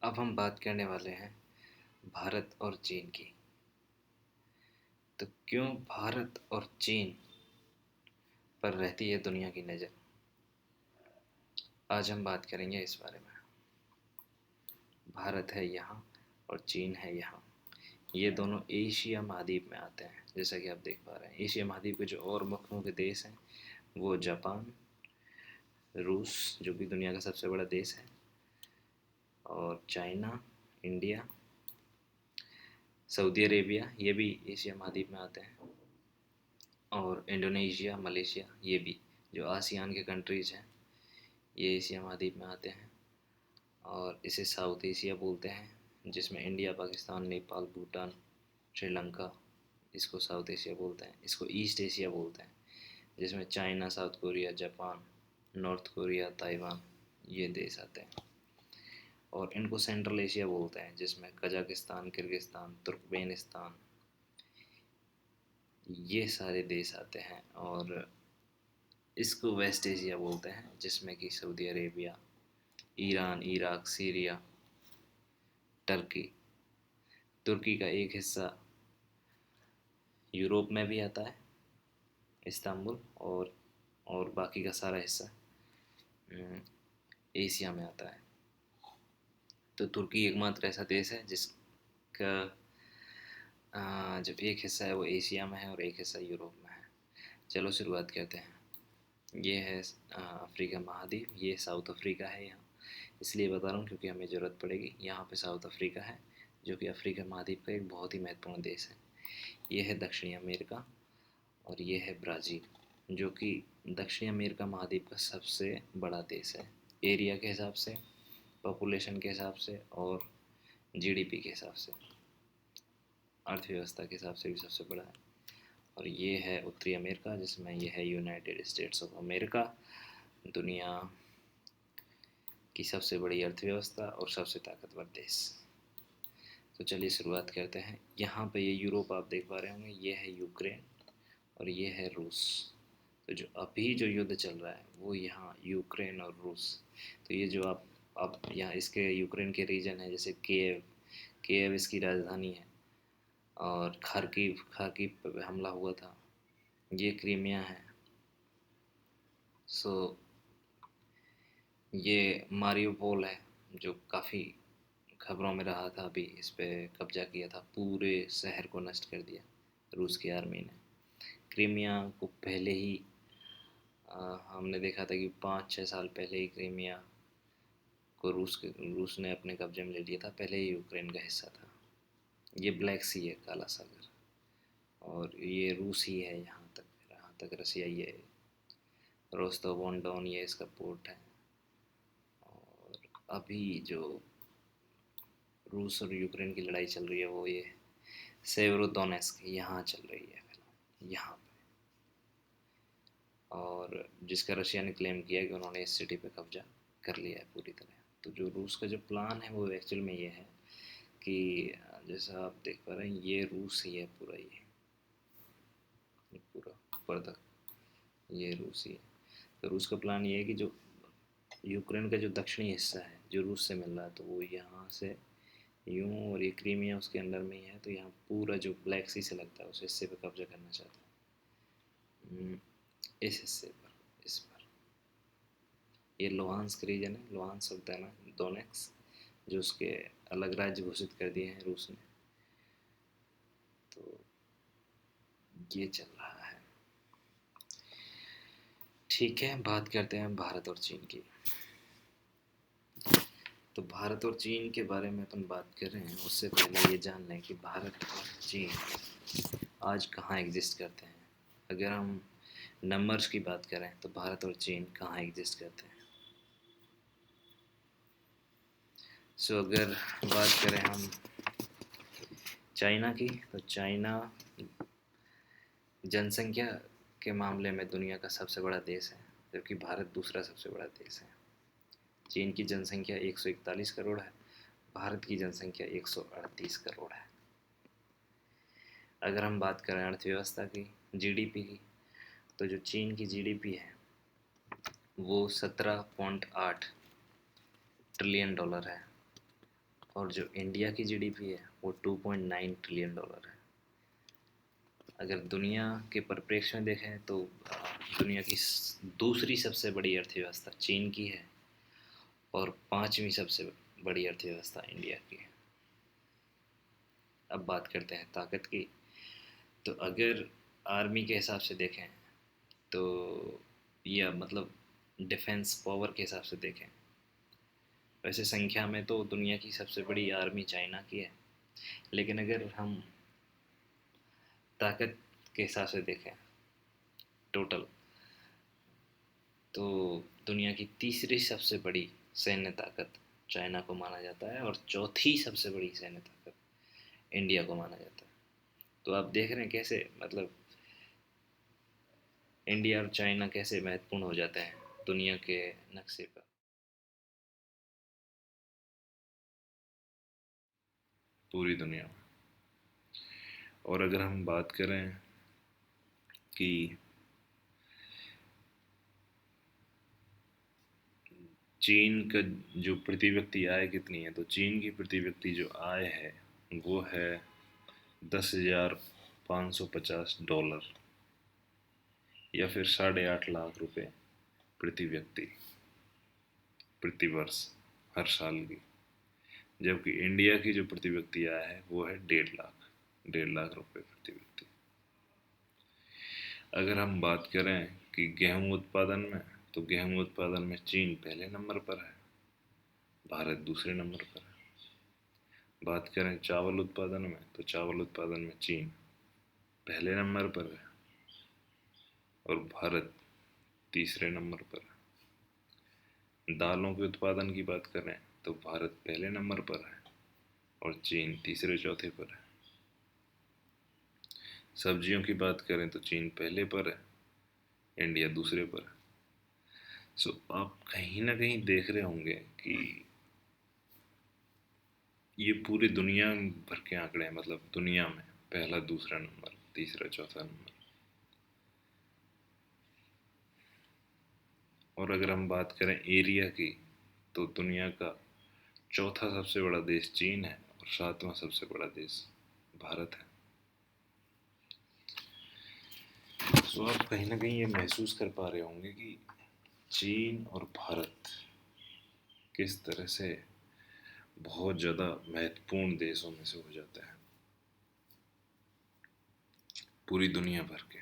अब हम बात करने वाले हैं भारत और चीन की। तो क्यों भारत और चीन पर रहती है दुनिया की नज़र? आज हम बात करेंगे इस बारे में। भारत है यहाँ और चीन है यहाँ। ये दोनों एशिया महाद्वीप में आते हैं। जैसा कि आप देख पा रहे हैं, एशिया महाद्वीप के जो और मुख्य देश हैं वो जापान, रूस जो कि दुनिया का सबसे बड़ा देश है, और चाइना, इंडिया, सऊदी अरेबिया, ये भी एशिया महाद्वीप में आते हैं, और इंडोनेशिया, मलेशिया, ये भी जो आसियान के कंट्रीज़ हैं ये एशिया महाद्वीप में आते हैं। और इसे साउथ एशिया बोलते हैं, जिसमें इंडिया, पाकिस्तान, नेपाल, भूटान, श्रीलंका, इसको साउथ एशिया बोलते हैं। इसको ईस्ट एशिया बोलते हैं, जिसमें China, south Korea, Japan, north Korea, Taiwan, ये देश आते हैं। और इनको सेंट्रल एशिया बोलते हैं, जिसमें कजाकिस्तान, किर्गिस्तान, तुर्कमेनिस्तान, ये सारे देश आते हैं। और इसको वेस्ट एशिया बोलते हैं, जिसमें कि Saudi Arabia, Iran, Iraq, Syria, Turkey, तुर्की का एक हिस्सा यूरोप में भी आता है, इस्तांबुल, और बाकी का सारा हिस्सा एशिया में आता है। तो तुर्की एकमात्र ऐसा देश है जिसका जब एक हिस्सा है वो एशिया में है और एक हिस्सा यूरोप में है। चलो शुरुआत करते हैं। ये है अफ्रीका महाद्वीप, ये साउथ अफ्रीका है यहाँ। इसलिए बता रहा हूँ क्योंकि हमें ज़रूरत पड़ेगी। यहाँ पे साउथ अफ्रीका है, जो कि अफ्रीका महाद्वीप का एक बहुत ही महत्वपूर्ण देश है। ये है दक्षिणी अमेरिका, और ये है ब्राज़ील, जो कि दक्षिणी अमेरिका महाद्वीप का सबसे बड़ा देश है, एरिया के हिसाब से, पॉपुलेशन के हिसाब से, और जीडीपी के हिसाब से, अर्थव्यवस्था के हिसाब से भी सबसे बड़ा है। और ये है उत्तरी अमेरिका, जिसमें ये है यूनाइटेड स्टेट्स ऑफ अमेरिका, दुनिया की सबसे बड़ी अर्थव्यवस्था और सबसे ताकतवर देश। तो चलिए शुरुआत करते हैं। यहाँ पे ये यूरोप आप देख पा रहे होंगे, ये है यूक्रेन और ये है रूस। तो जो अभी जो युद्ध चल रहा है वो यहाँ यूक्रेन और रूस। तो ये जो आप यहाँ इसके यूक्रेन के रीजन है, जैसे किएव, किएव इसकी राजधानी है, और खार्किव, खार्किव पे हमला हुआ था, ये क्रीमिया है। सो ये मारियोपोल है, जो काफ़ी खबरों में रहा था, अभी इस पे कब्जा किया था, पूरे शहर को नष्ट कर दिया रूस की आर्मी ने। क्रीमिया को पहले ही हमने देखा था कि 5-6 साल पहले ही क्रीमिया को रूस ने अपने कब्जे में ले लिया था, पहले ही यूक्रेन का हिस्सा था। ये ब्लैक सी है, काला सागर, और ये रूस ही है यहाँ तक रसिया ये है। रोस्तव ऑन डॉन ये इसका पोर्ट है। और अभी जो रूस और यूक्रेन की लड़ाई चल रही है वो ये सेवेरोडोनेस्क यहाँ चल रही है यहाँ पे, और जिसका रशिया ने क्लेम किया है कि उन्होंने इस सिटी पे कब्जा कर लिया है पूरी तरह। तो जो रूस का जो प्लान है वो एक्चुअल में ये है कि जैसा आप देख पा रहे हैं, ये रूस ही है पूरा, ये पूरा ऊपर तक ये रूस ही है। तो रूस का प्लान ये है कि जो यूक्रेन का जो दक्षिणी हिस्सा है जो रूस से मिल रहा है, तो वो यहाँ से यूं, और ये क्रीमिया उसके अंदर में ही है, तो यहाँ पूरा जो ब्लैक सी से लगता है उस हिस्से पे कब्जा करना चाहता है। इस हिस्से पर, इस पर ये लोहांस्क रीजन है, लोहांस्क और दोनेट्स्क, जो उसके अलग राज्य घोषित कर दिए हैं रूस ने। तो ये चल रहा है। ठीक है, बात करते हैं भारत और चीन की। तो भारत और चीन के बारे में अपन बात कर रहे हैं, उससे पहले ये जान लें कि भारत और चीन आज कहाँ एग्जिस्ट करते हैं। अगर हम नंबर्स की बात करें तो भारत और चीन कहाँ एग्जिस्ट करते हैं। सो अगर बात करें हम चाइना की, तो चाइना जनसंख्या के मामले में दुनिया का सबसे बड़ा देश है, जबकि भारत दूसरा सबसे बड़ा देश है। चीन की जनसंख्या 141 करोड़ है, भारत की जनसंख्या 138 करोड़ है। अगर हम बात करें अर्थव्यवस्था की, जीडीपी की, तो जो चीन की जीडीपी है वो 17.8 ट्रिलियन डॉलर है, और जो इंडिया की जीडीपी है वो 2.9 ट्रिलियन डॉलर है। अगर दुनिया के परिप्रेक्ष्य में देखें तो दुनिया की दूसरी सबसे बड़ी अर्थव्यवस्था चीन की है और पांचवी सबसे बड़ी अर्थव्यवस्था इंडिया की है। अब बात करते हैं ताकत की। तो अगर आर्मी के हिसाब से देखें तो, या मतलब डिफेंस पावर के हिसाब से देखें, वैसे संख्या में तो दुनिया की सबसे बड़ी आर्मी चाइना की है, लेकिन अगर हम ताकत के हिसाब से देखें टोटल, तो दुनिया की तीसरी सबसे बड़ी सैन्य ताकत चाइना को माना जाता है और चौथी सबसे बड़ी सैन्य ताकत इंडिया को माना जाता है। तो आप देख रहे हैं कैसे मतलब इंडिया और चाइना कैसे महत्वपूर्ण हो जाते हैं दुनिया के नक्शे पर। पूरी दुनिया में। और अगर हम बात करें कि चीन का जो प्रति व्यक्ति आय कितनी है, तो चीन की प्रति व्यक्ति जो आय है वो है 10,550 डॉलर, या फिर 8.5 लाख रुपए प्रति व्यक्ति प्रति वर्ष हर साल की। जबकि इंडिया की जो प्रति व्यक्ति आय है वो है 1.5 लाख प्रति व्यक्ति। अगर हम बात करें कि गेहूं उत्पादन में, तो गेहूं उत्पादन में चीन पहले नंबर पर है, भारत दूसरे नंबर पर है। बात करें चावल उत्पादन में, तो चावल उत्पादन में चीन पहले नंबर पर है और भारत तीसरे नंबर पर है। दालों के उत्पादन की बात करें तो भारत पहले नंबर पर है और चीन तीसरे चौथे पर है। सब्जियों की बात करें तो चीन पहले पर है, इंडिया दूसरे पर है। सो आप कहीं ना कहीं देख रहे होंगे कि ये पूरी दुनिया भर के आंकड़े हैं, मतलब दुनिया में पहला दूसरा नंबर तीसरा चौथा नंबर। और अगर हम बात करें एरिया की, तो दुनिया का चौथा सबसे बड़ा देश चीन है और सातवां सबसे बड़ा देश भारत है। तो आप कहीं ना कहीं ये महसूस कर पा रहे होंगे कि चीन और भारत किस तरह से बहुत ज़्यादा महत्वपूर्ण देशों में से हो जाता है पूरी दुनिया भर के।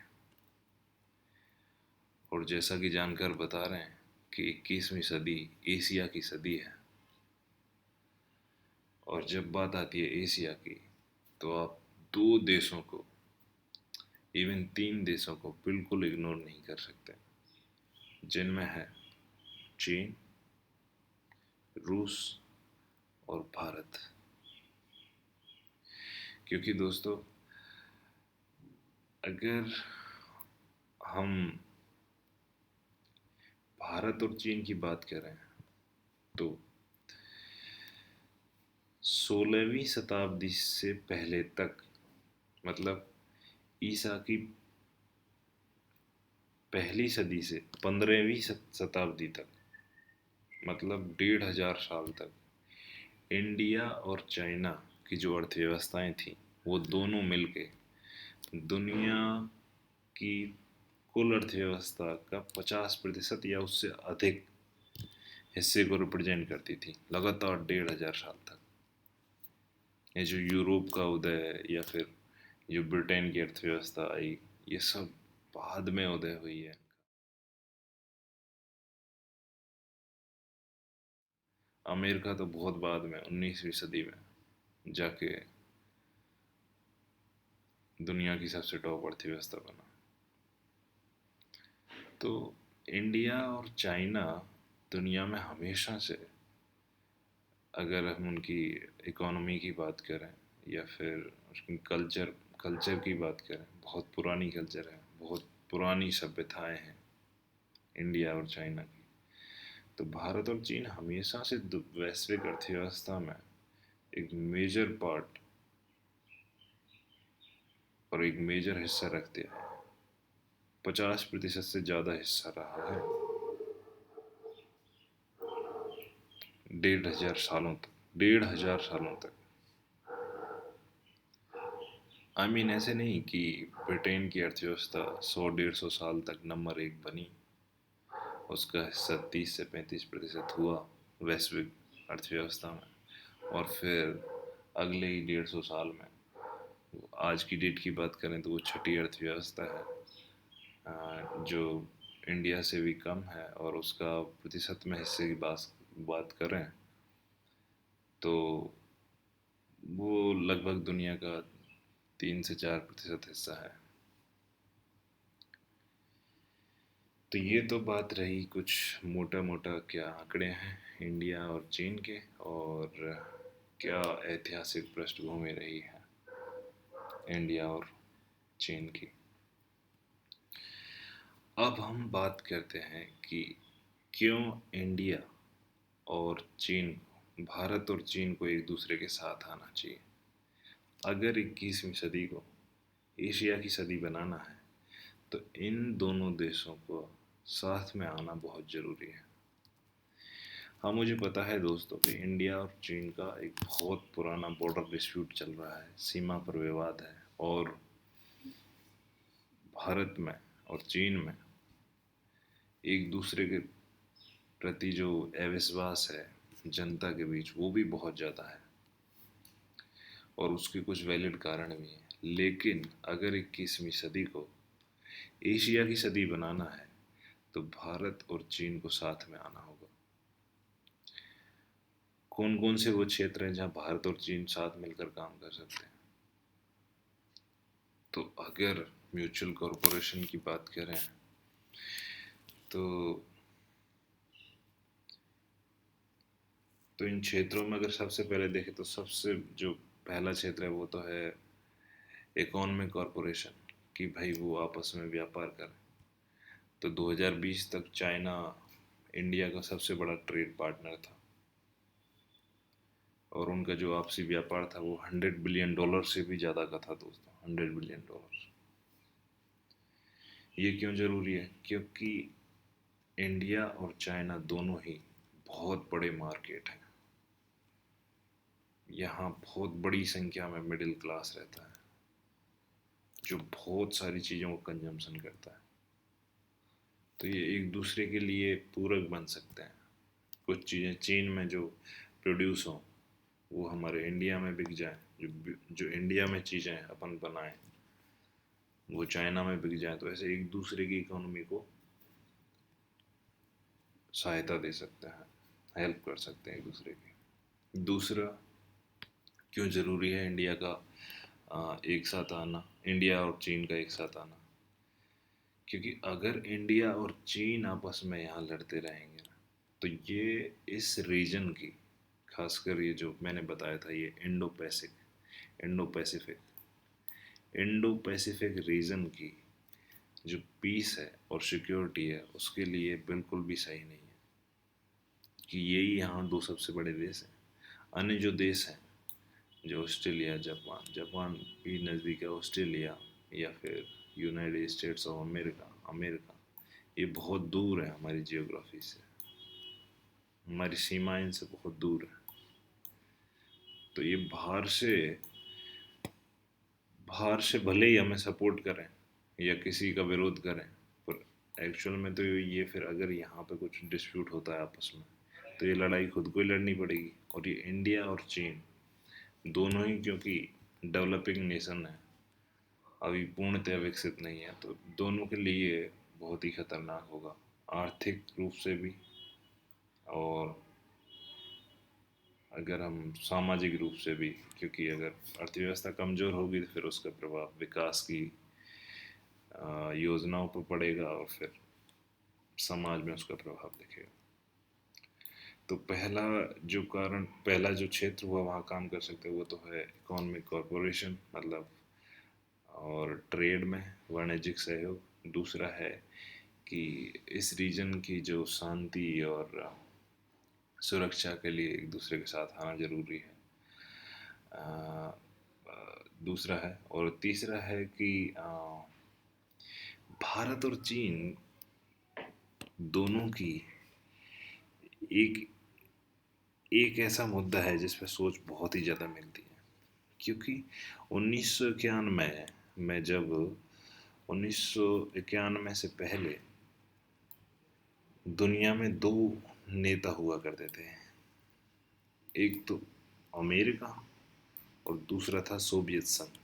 और जैसा कि जानकार बता रहे हैं कि 21वीं सदी एशिया की सदी है, और जब बात आती है एशिया की तो आप दो देशों को, इवन तीन देशों को बिल्कुल इग्नोर नहीं कर सकते, जिनमें है चीन, रूस और भारत। क्योंकि दोस्तों अगर हम भारत और चीन की बात करें तो 16वीं शताब्दी से पहले तक, मतलब ईसा की पहली सदी से 15वीं शताब्दी तक, मतलब 1,500 साल तक इंडिया और चाइना की जो अर्थव्यवस्थाएं थी वो दोनों मिलके दुनिया की कुल अर्थव्यवस्था का 50% या उससे अधिक हिस्से को रिप्रेजेंट करती थी लगातार 1,500 साल तक। ये जो यूरोप का उदय है या फिर जो ब्रिटेन की अर्थव्यवस्था आई, ये सब बाद में उदय हुई है। अमेरिका तो बहुत बाद में 19वीं सदी में जाके दुनिया की सबसे टॉप अर्थव्यवस्था बना। तो इंडिया और चाइना दुनिया में हमेशा से, अगर हम उनकी इकोनॉमी की बात करें या फिर उसकी कल्चर की बात करें, बहुत पुरानी कल्चर है, बहुत पुरानी सभ्यताएं हैं इंडिया और चाइना की। तो भारत और चीन हमेशा से वैश्विक अर्थव्यवस्था में एक मेजर पार्ट और एक मेजर हिस्सा रखते हैं। 50% से ज़्यादा हिस्सा रहा है 1,500 सालों तक। 1,500 सालों तक। ऐसे नहीं कि ब्रिटेन की अर्थव्यवस्था 100-150 साल तक नंबर 1 बनी, उसका हिस्सा 30 से 35% हुआ वैश्विक अर्थव्यवस्था में, और फिर अगले ही 150 साल में, आज की डेट की बात करें तो वो छठी अर्थव्यवस्था है, जो इंडिया से भी कम है, और उसका प्रतिशत में हिस्से की बात करें तो वो लगभग दुनिया का 3 से 4% हिस्सा है। तो ये तो बात रही कुछ मोटा मोटा क्या आंकड़े हैं इंडिया और चीन के, और क्या ऐतिहासिक पृष्ठभूमि रही है इंडिया और चीन की। अब हम बात करते हैं कि क्यों इंडिया और चीन को, भारत और चीन को एक दूसरे के साथ आना चाहिए। अगर 21वीं सदी को एशिया की सदी बनाना है तो इन दोनों देशों को साथ में आना बहुत ज़रूरी है। हाँ, मुझे पता है दोस्तों कि इंडिया और चीन का एक बहुत पुराना बॉर्डर डिस्प्यूट चल रहा है, सीमा पर विवाद है, और भारत में और चीन में एक दूसरे के प्रति जो अविश्वास है जनता के बीच, वो भी बहुत ज़्यादा है, और उसके कुछ वैलिड कारण भी हैं। लेकिन अगर 21वीं सदी को एशिया की सदी बनाना है तो भारत और चीन को साथ में आना होगा। कौन कौन से वो क्षेत्र हैं जहाँ भारत और चीन साथ मिलकर काम कर सकते हैं? तो अगर म्यूचुअल कॉरपोरेशन की बात करें तो इन क्षेत्रों में अगर सबसे पहले देखें तो सबसे जो पहला क्षेत्र है वो तो है इकोनॉमिक कॉरपोरेशन, कि भाई वो आपस में व्यापार करें। तो 2020 तक चाइना इंडिया का सबसे बड़ा ट्रेड पार्टनर था, और उनका जो आपसी व्यापार था वो $100 बिलियन से भी ज़्यादा का था दोस्तों, $100 बिलियन। ये क्यों ज़रूरी है? क्योंकि इंडिया और चाइना दोनों ही बहुत बड़े मार्केट हैं। यहाँ बहुत बड़ी संख्या में मिडिल क्लास रहता है जो बहुत सारी चीज़ों को कंजम्पशन करता है। तो ये एक दूसरे के लिए पूरक बन सकते हैं। कुछ चीज़ें चीन में जो प्रोड्यूस हों वो हमारे इंडिया में बिक जाए, जो इंडिया में चीज़ें अपन बनाएं वो चाइना में बिक जाए, तो ऐसे एक दूसरे की इकोनॉमी को सहायता दे सकते हैं, हेल्प कर सकते हैं एक दूसरे की। दूसरा, क्यों ज़रूरी है इंडिया का एक साथ आना, इंडिया और चीन का एक साथ आना? क्योंकि अगर इंडिया और चीन आपस में यहाँ लड़ते रहेंगे ना, तो ये इस रीजन की, खासकर ये जो मैंने बताया था, ये इंडो पैसिफिक रीजन की जो पीस है और सिक्योरिटी है उसके लिए बिल्कुल भी सही नहीं है कि यही यहाँ दो सबसे बड़े देश हैं। अन्य जो देश हैं, जो ऑस्ट्रेलिया, जापान भी नज़दीक है, ऑस्ट्रेलिया या फिर यूनाइटेड स्टेट्स ऑफ अमेरिका, ये बहुत दूर है हमारी जियोग्राफी से, हमारी सीमाएं इनसे बहुत दूर है। तो ये बाहर से भले ही हमें सपोर्ट करें या किसी का विरोध करें, पर एक्चुअल में तो ये फिर अगर यहाँ पे कुछ डिस्प्यूट होता है आपस में तो ये लड़ाई खुद को ही लड़नी पड़ेगी। और ये इंडिया और चीन दोनों ही क्योंकि डेवलपिंग नेशन है, अभी पूर्णतः विकसित नहीं है, तो दोनों के लिए बहुत ही खतरनाक होगा, आर्थिक रूप से भी, और अगर हम सामाजिक रूप से भी, क्योंकि अगर अर्थव्यवस्था कमज़ोर होगी तो फिर उसका प्रभाव विकास की योजनाओं पर पड़ेगा, और फिर समाज में उसका प्रभाव दिखेगा। तो पहला जो क्षेत्र हुआ वहाँ काम कर सकते हैं वो तो है इकोनॉमिक कॉरपोरेशन, मतलब, और ट्रेड में वाणिज्यिक सहयोग। दूसरा है कि इस रीजन की जो शांति और सुरक्षा के लिए एक दूसरे के साथ आना ज़रूरी है। दूसरा है, और तीसरा है कि भारत और चीन दोनों की एक एक ऐसा मुद्दा है जिस पे सोच बहुत ही ज़्यादा मिलती है, क्योंकि 1991 में जब 1991 से पहले दुनिया में दो नेता हुआ करते थे। एक तो अमेरिका और दूसरा था सोवियत संघ।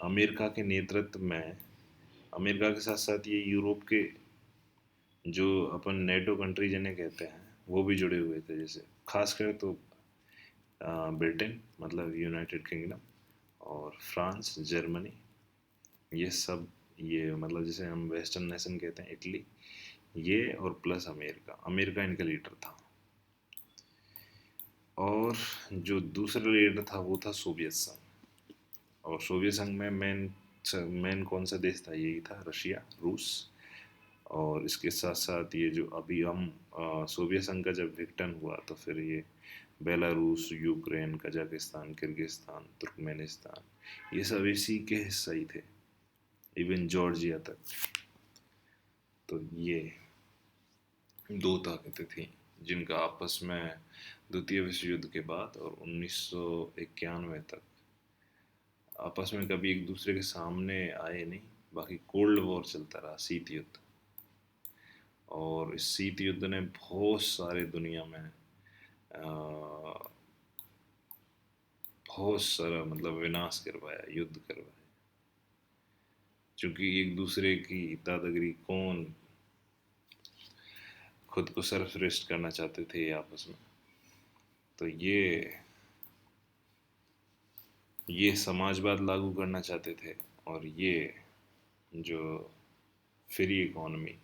अमेरिका के नेतृत्व में, अमेरिका के साथ साथ ये यूरोप के जो अपन नेटो कंट्री जिन्हें कहते हैं वो भी जुड़े हुए थे, जैसे खासकर तो ब्रिटेन मतलब यूनाइटेड किंगडम और फ्रांस, जर्मनी, ये सब, ये मतलब जिसे हम वेस्टर्न नेशन कहते हैं, इटली, ये और प्लस अमेरिका। अमेरिका इनका लीडर था। और जो दूसरा लीडर था वो था सोवियत संघ। और सोवियत संघ में मेन कौन सा देश था? यही था रशिया, रूस। और इसके साथ साथ ये जो अभी हम सोवियत संघ का जब विघटन हुआ तो फिर ये Belarus, Ukraine, Kazakhstan, Kyrgyzstan, Turkmenistan, ये सब इसी के हिस्सा ही थे, इवन जॉर्जिया तक। तो ये दो ताकतें थीं जिनका आपस में द्वितीय विश्व युद्ध के बाद और 1991 तक आपस में कभी एक दूसरे के सामने आए नहीं, बाकी कोल्ड वॉर चलता रहा, शीत युद्ध। और इस शीत युद्ध ने बहुत सारे दुनिया में बहुत सारा मतलब विनाश करवाया, युद्ध करवाया, क्योंकि एक दूसरे की दादागिरी, कौन खुद को सर्वश्रेष्ठ करना चाहते थे आपस में। तो ये समाजवाद लागू करना चाहते थे, और ये जो फ्री इकोनॉमी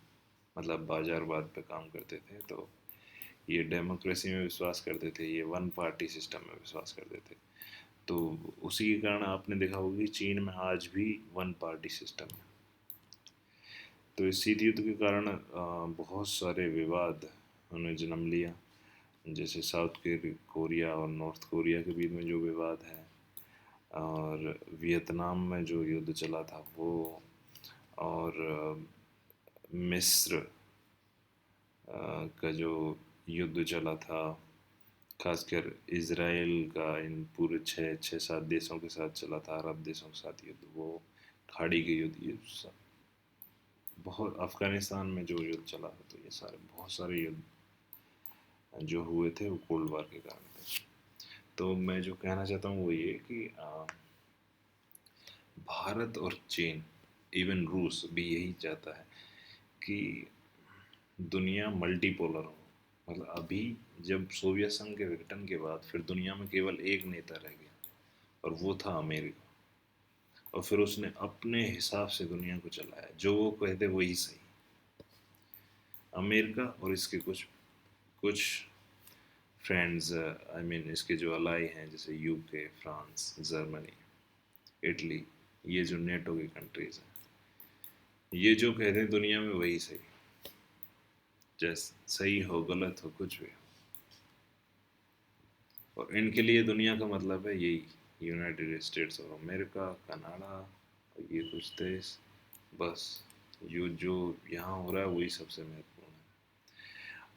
मतलब बाजारवाद पे काम करते थे। तो ये डेमोक्रेसी में विश्वास करते थे, ये वन पार्टी सिस्टम में विश्वास करते थे। तो उसी के कारण आपने देखा होगा कि चीन में आज भी वन पार्टी सिस्टम है। तो इस शीत युद्ध के कारण बहुत सारे विवाद उन्हें जन्म लिया, जैसे साउथ कोरिया और नॉर्थ कोरिया के बीच में जो विवाद है, और वियतनाम में जो युद्ध चला था वो, और मिस्र का जो युद्ध चला था, खासकर इज़राइल का इन पूरे छः सात देशों के साथ चला था, अरब देशों के साथ युद्ध, वो खाड़ी के युद्ध, ये सब बहुत, अफ़गानिस्तान में जो युद्ध चला है, तो ये सारे बहुत सारे युद्ध जो हुए थे वो कोल्ड वार के कारण थे। तो मैं जो कहना चाहता हूँ वो ये कि भारत और चीन, इवन रूस भी यही चाहता है कि दुनिया मल्टीपोलर हो। मतलब अभी जब सोवियत संघ के विघटन के बाद फिर दुनिया में केवल एक नेता रह गया, और वो था अमेरिका। और फिर उसने अपने हिसाब से दुनिया को चलाया, जो वो कहते वही सही। अमेरिका और इसके कुछ कुछ फ्रेंड्स, आई मीन इसके जो अलाई हैं, जैसे यूके, फ्रांस, जर्मनी, इटली, ये जो नेटो की कंट्रीज हैं, ये जो कहते हैं दुनिया में वही सही, जैसे सही हो गलत हो कुछ भी हो। और इनके लिए दुनिया का मतलब है यही, United states of America, Canada और ये कुछ देश, बस जो यहाँ हो रहा है वही सबसे महत्वपूर्ण है।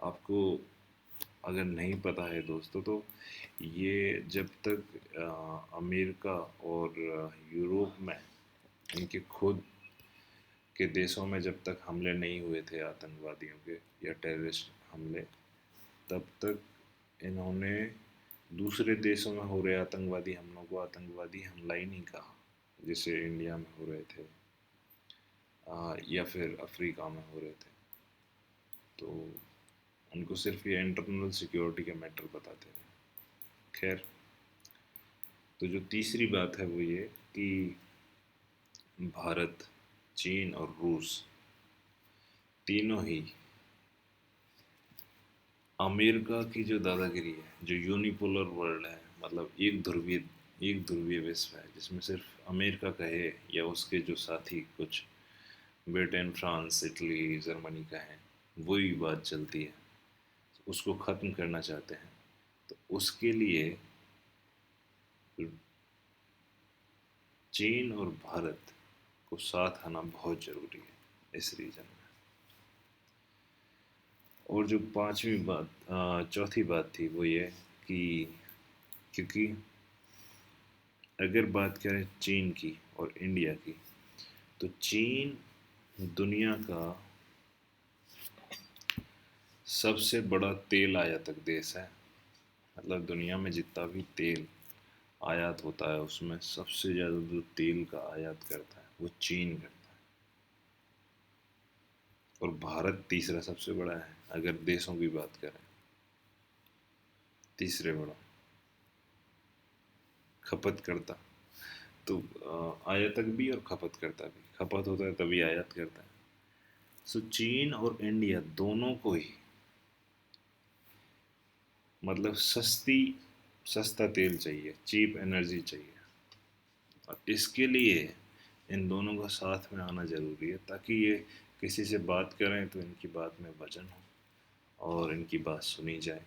आपको अगर नहीं पता है दोस्तों, तो ये जब तक अमेरिका और यूरोप में इनके खुद के देशों में जब तक हमले नहीं हुए थे आतंकवादियों के या टेररिस्ट हमले, तब तक इन्होंने दूसरे देशों में हो रहे आतंकवादी हमलों को आतंकवादी हमला ही नहीं कहा, जैसे इंडिया में हो रहे थे या फिर अफ्रीका में हो रहे थे। तो उनको सिर्फ ये इंटरनल सिक्योरिटी के मैटर बताते हैं। खैर, तो जो तीसरी बात है वो ये कि भारत, चीन और रूस तीनों ही अमेरिका की जो दादागिरी है, जो यूनिपोलर वर्ल्ड है, मतलब एक ध्रुवीय विश्व है जिसमें सिर्फ अमेरिका कहे या उसके जो साथी कुछ ब्रिटेन, फ्रांस, इटली, जर्मनी का है, वही बात चलती है, उसको ख़त्म करना चाहते हैं। तो उसके लिए चीन और भारत को साथ आना बहुत ज़रूरी है इस रीजन में। और जो पांचवी बात चौथी बात थी वो ये कि क्योंकि अगर बात करें चीन की और इंडिया की, तो चीन दुनिया का सबसे बड़ा तेल आयातक देश है। मतलब दुनिया में जितना भी तेल आयात होता है उसमें सबसे ज़्यादा जो तेल का आयात करता है वो चीन करता है। और भारत तीसरा सबसे बड़ा है अगर देशों की बात करें, तीसरे बड़ा खपत करता। तो आयातक भी और खपत करता भी, खपत होता है तभी आयात करता है। सो चीन और इंडिया दोनों को ही मतलब सस्ता तेल चाहिए, चीप एनर्जी चाहिए। और इसके लिए इन दोनों का साथ में आना ज़रूरी है ताकि ये किसी से बात करें तो इनकी बात में वजन हो और इनकी बात सुनी जाए।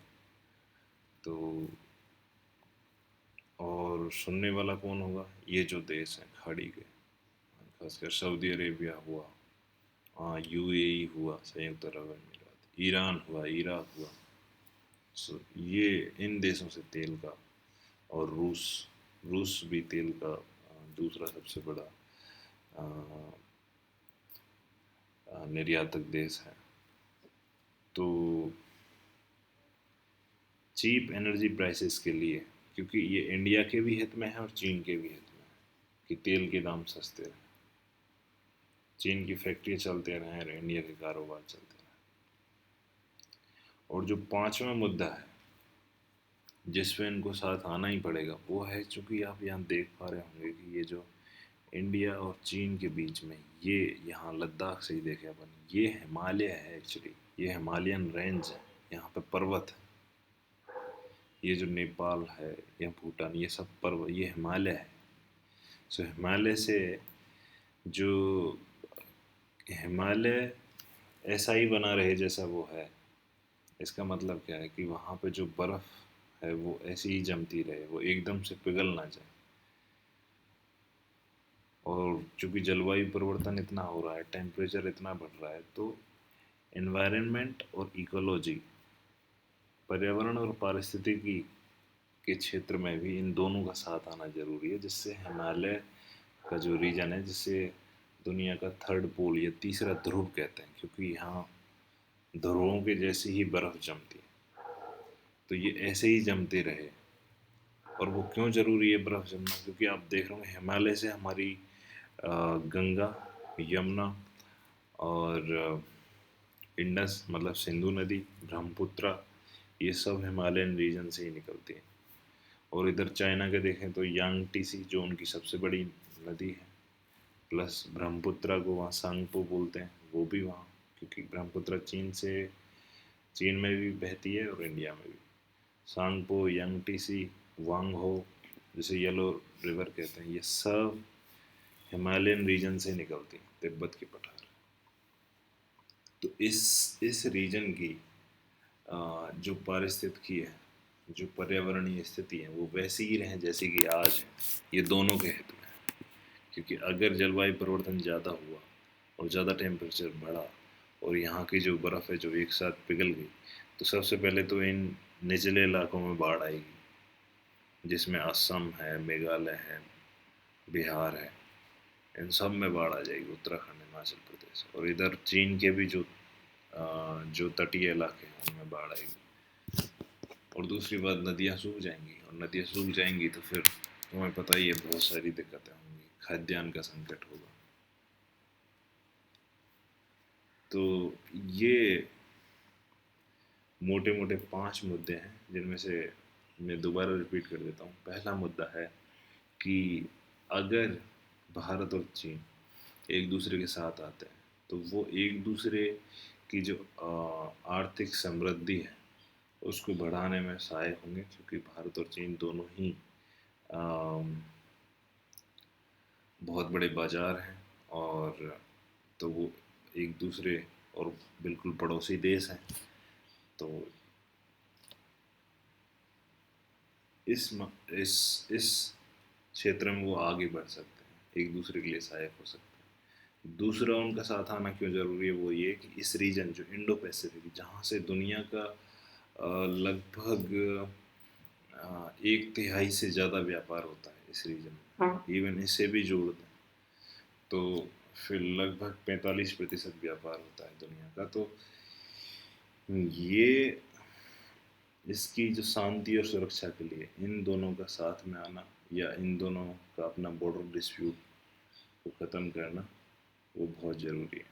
तो और सुनने वाला कौन होगा? ये जो देश हैं खाड़ी के, खासकर सऊदी अरेबिया हुआ, हाँ यूएई हुआ, संयुक्त अरब अमीरात, ईरान हुआ, इराक हुआ। सो ये इन देशों से तेल का, और रूस, रूस भी तेल का दूसरा सबसे बड़ा अ, निर्यातक देश है। तो चीप एनर्जी प्राइसेस के लिए, क्योंकि ये इंडिया के भी हित में है और चीन के भी हित में है कि तेल के दाम सस्ते रहें, चीन की फैक्ट्री चलते रहें और इंडिया के कारोबार चलते रहें। और जो पांचवा मुद्दा है जिस पे इनको साथ आना ही पड़ेगा वो है, चूंकि आप यहाँ देख पा रहे होंगे कि ये जो इंडिया और चीन के बीच में ये यहाँ लद्दाख से ही देखे अपन, ये हिमालय है एक्चुअली, ये हिमालयन रेंज है, यहाँ पे पर्वत है। ये जो नेपाल है या भूटान, ये सब पर्वत, ये हिमालय है। सो हिमालय से जो हिमालय ऐसा ही बना रहे जैसा वो है, इसका मतलब क्या है कि वहाँ पे जो बर्फ़ है वो ऐसी ही जमती रहे, वो एकदम से पिघल ना जाए। और चूंकि जलवायु परिवर्तन इतना हो रहा है, टेम्परेचर इतना बढ़ रहा है, तो एनवायरनमेंट और इकोलॉजी, पर्यावरण और पारिस्थितिकी के क्षेत्र में भी इन दोनों का साथ आना जरूरी है, जिससे हिमालय का जो रीजन है, जिसे दुनिया का थर्ड पोल या तीसरा ध्रुव कहते हैं, क्योंकि यहाँ ध्रुवों के जैसी ही बर्फ जमती है, तो ये ऐसे ही जमते रहे। और वो क्यों ज़रूरी है बर्फ़ जमना? क्योंकि आप देख रहे हो हिमालय से हमारी गंगा, यमुना और इंडस मतलब सिंधु नदी, ब्रह्मपुत्र, ये सब हिमालयन रीजन से ही निकलती है। और इधर चाइना के देखें तो यांगटीसी जो उनकी सबसे बड़ी नदी है, प्लस ब्रह्मपुत्र को वहाँ सांगपो बोलते हैं, वो भी वहाँ, क्योंकि ब्रह्मपुत्र चीन में भी बहती है और इंडिया में भी। सांगपो, यांगटीसी, वांगहो, जिसे येलो रिवर कहते हैं, ये सब हिमालयन रीजन से निकलती हैं, तिब्बत की पठार। तो इस रीजन की जो पारिस्थितिकी है, जो पर्यावरणीय स्थिति है, वो वैसी ही रहे जैसी कि आज है। ये दोनों के हित में है, क्योंकि अगर जलवायु परिवर्तन ज़्यादा हुआ और ज़्यादा टेम्परेचर बढ़ा और यहाँ की जो बर्फ़ है जो एक साथ पिघल गई, तो सबसे पहले तो इन निचले इलाकों में बाढ़ आएगी, जिसमें असम है, मेघालय है, बिहार है, इन सब में बाढ़ आ जाएगी, उत्तराखंड, हिमाचल प्रदेश, और इधर चीन के भी जो तटीय इलाके हैं उनमें बाढ़ आएगी। और दूसरी बात, नदियाँ सूख जाएंगी, और नदियाँ सूख जाएंगी तो फिर तुम्हें पता ही है बहुत सारी दिक्कतें होंगी, खाद्यान्न का संकट होगा। तो ये मोटे मोटे 5 मुद्दे हैं, जिनमें से मैं दोबारा रिपीट कर देता हूँ। पहला मुद्दा है कि अगर भारत और चीन एक दूसरे के साथ आते हैं तो वो एक दूसरे की जो आर्थिक समृद्धि है उसको बढ़ाने में सहायक होंगे, क्योंकि भारत और चीन दोनों ही अम, बहुत बड़े बाजार हैं, और तो वो एक दूसरे और बिल्कुल पड़ोसी देश हैं। तो इस म- इस क्षेत्र में वो आगे बढ़ सकते हैं, एक दूसरे के लिए सहायक हो सकते हैं। दूसरा उनका साथ आना क्यों ज़रूरी है, वो ये कि इस रीजन जो इंडो पैसिफिक, जहाँ से दुनिया का लगभग 1/3 से ज़्यादा व्यापार होता है इस रीजन में, इवन इसे भी जोड़ दें तो फिर लगभग 45% व्यापार होता है दुनिया का। तो ये इसकी जो शांति और सुरक्षा के लिए इन दोनों का साथ में आना, या इन दोनों का अपना बॉर्डर डिस्प्यूट को ख़त्म करना, वो बहुत ज़रूरी है।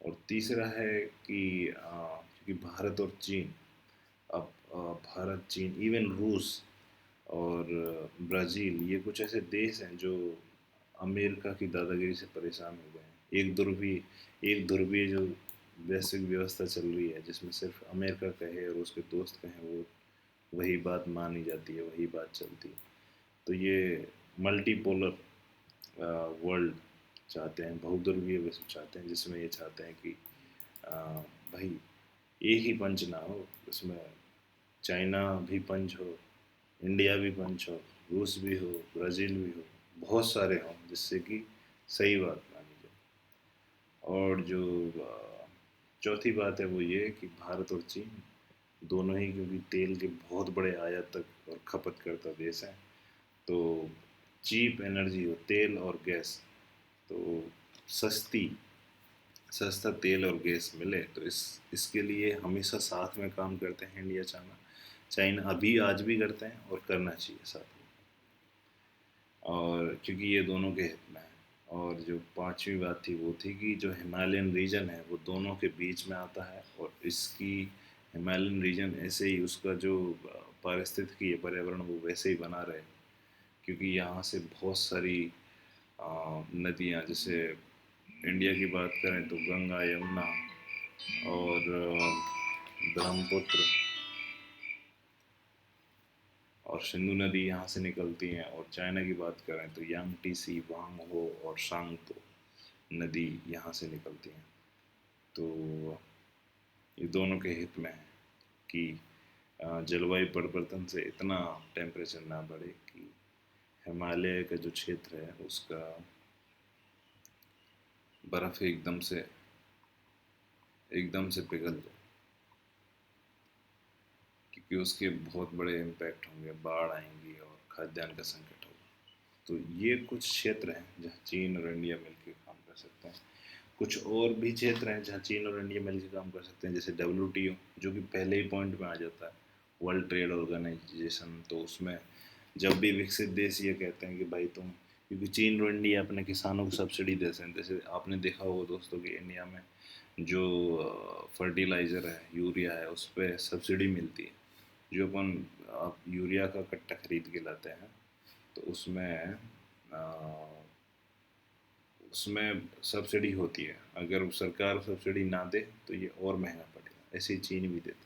और तीसरा है कि क्योंकि भारत और चीन, अब भारत, चीन, इवन रूस और ब्राज़ील, ये कुछ ऐसे देश हैं जो अमेरिका की दादागिरी से परेशान हो गए हैं। एक ध्रुवीय जो वैश्विक व्यवस्था चल रही है, जिसमें सिर्फ अमेरिका कहे और उसके दोस्त कहें, वो वही बात मानी जाती है, वही बात चलती है। तो ये मल्टीपोलर वर्ल्ड चाहते हैं, बहुध्रुवीय विश्व चाहते हैं, जिसमें ये चाहते हैं कि अ, भाई एक ही पंच ना हो, उसमें चाइना भी पंच हो, इंडिया भी पंच हो, रूस भी हो, ब्राज़ील भी हो, बहुत सारे हों, जिससे कि सही बात मानी जाए। और जो चौथी बात है वो ये कि भारत और चीन दोनों ही, क्योंकि तेल के बहुत बड़े आयातक और खपतकर्ता देश हैं, तो चीप एनर्जी हो, तेल और गैस, तो सस्ती सस्ता तेल और गैस मिले, तो इसके लिए हमेशा साथ में काम करते हैं इंडिया, चाइना। चाइना अभी आज भी करते हैं और करना चाहिए साथ में, और क्योंकि ये दोनों के हित में है। और जो पांचवी बात थी वो थी कि जो हिमालयन रीजन है वो दोनों के बीच में आता है, और इसकी हिमालयन रीजन ऐसे ही उसका जो पारिस्थितिकी है, पर्यावरण, वो वैसे ही बना रहे, क्योंकि यहाँ से बहुत सारी नदियाँ, जैसे इंडिया की बात करें तो गंगा, यमुना और ब्रह्मपुत्र और सिंधु नदी यहाँ से निकलती हैं। और चाइना की बात करें तो यांगटीसी, वांगहो और शांगतो नदी यहाँ से निकलती हैं। तो ये दोनों के हित में है कि जलवायु परिवर्तन से इतना टेम्परेचर ना बढ़े कि हिमालय का जो क्षेत्र है उसका बर्फ़ एकदम से पिघल जाए, क्योंकि उसके बहुत बड़े इम्पैक्ट होंगे, बाढ़ आएंगी और खाद्यान्न का संकट होगा। तो ये कुछ क्षेत्र हैं जहाँ चीन और इंडिया मिलकर काम कर सकते हैं। कुछ और भी क्षेत्र हैं जहाँ चीन और इंडिया मिलकर काम कर सकते हैं, जैसे WTO, जो कि पहले ही पॉइंट में आ जाता है, वर्ल्ड ट्रेड ऑर्गेनाइजेशन। तो उसमें जब भी विकसित देश ये कहते हैं कि भाई तुम, क्योंकि चीन और इंडिया अपने किसानों को सब्सिडी देते हैं, जैसे आपने देखा होगा दोस्तों कि इंडिया में जो फर्टिलाइज़र है, यूरिया है, उस पर सब्सिडी मिलती है। जो अपन आप यूरिया का कट्टा खरीद के लाते हैं, तो उसमें सब्सिडी होती है। अगर सरकार सब्सिडी ना दे तो ये और महंगा पड़ेगा, ऐसे ही चीन भी देता है।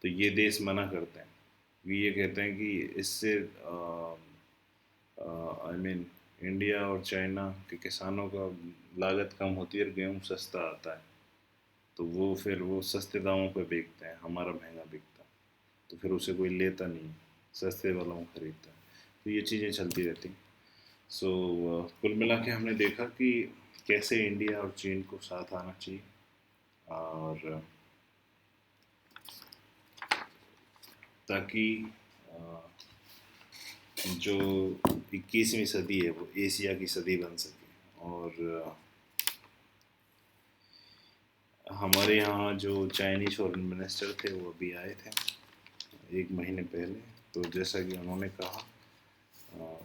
तो ये देश मना करते हैं, ये कहते हैं कि इससे आई मीन इंडिया और चाइना के किसानों का लागत कम होती है और गेहूँ सस्ता आता है, तो वो सस्ते दामों पे बेचते हैं, हमारा महंगा बिकता है, तो फिर उसे कोई लेता नहीं, सस्ते वालों को खरीदता है। तो ये चीज़ें चलती रहती हैं। सो कुल मिला के हमने देखा कि कैसे इंडिया और चीन को साथ आना चाहिए, और ताकि जो 21वीं सदी है वो एशिया की सदी बन सके। और हमारे यहाँ जो चाइनीज फॉरेन मिनिस्टर थे वो अभी आए थे 1 महीने पहले। तो जैसा कि उन्होंने कहा,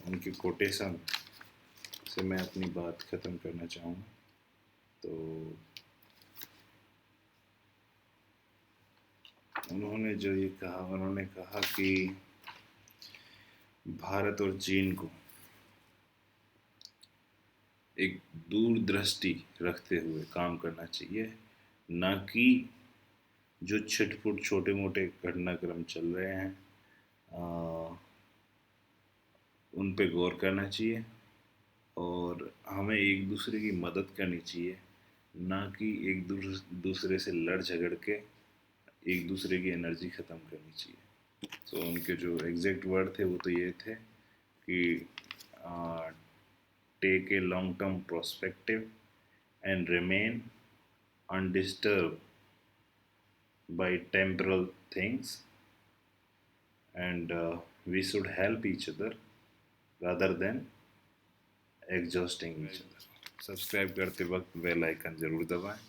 उनकी कोटेशन से मैं अपनी बात ख़त्म करना चाहूँगा। तो उन्होंने कहा कि भारत और चीन को एक दूरदृष्टि रखते हुए काम करना चाहिए, ना कि जो छिटपुट छोटे मोटे घटनाक्रम चल रहे हैं उन पे गौर करना चाहिए, और हमें एक दूसरे की मदद करनी चाहिए, ना कि एक दूसरे से लड़ झगड़ के एक दूसरे की एनर्जी ख़त्म करनी चाहिए। तो उनके जो एग्जैक्ट वर्ड थे वो तो ये थे कि take a long term prospective and remain undisturbed by temporal things, and we should help each other rather than exhausting each other. Subscribe करते वक्त बेल आइकन ज़रूर दबाएं.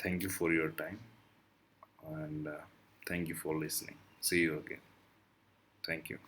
Thank you for your time, and thank you for listening. See you again. Thank you.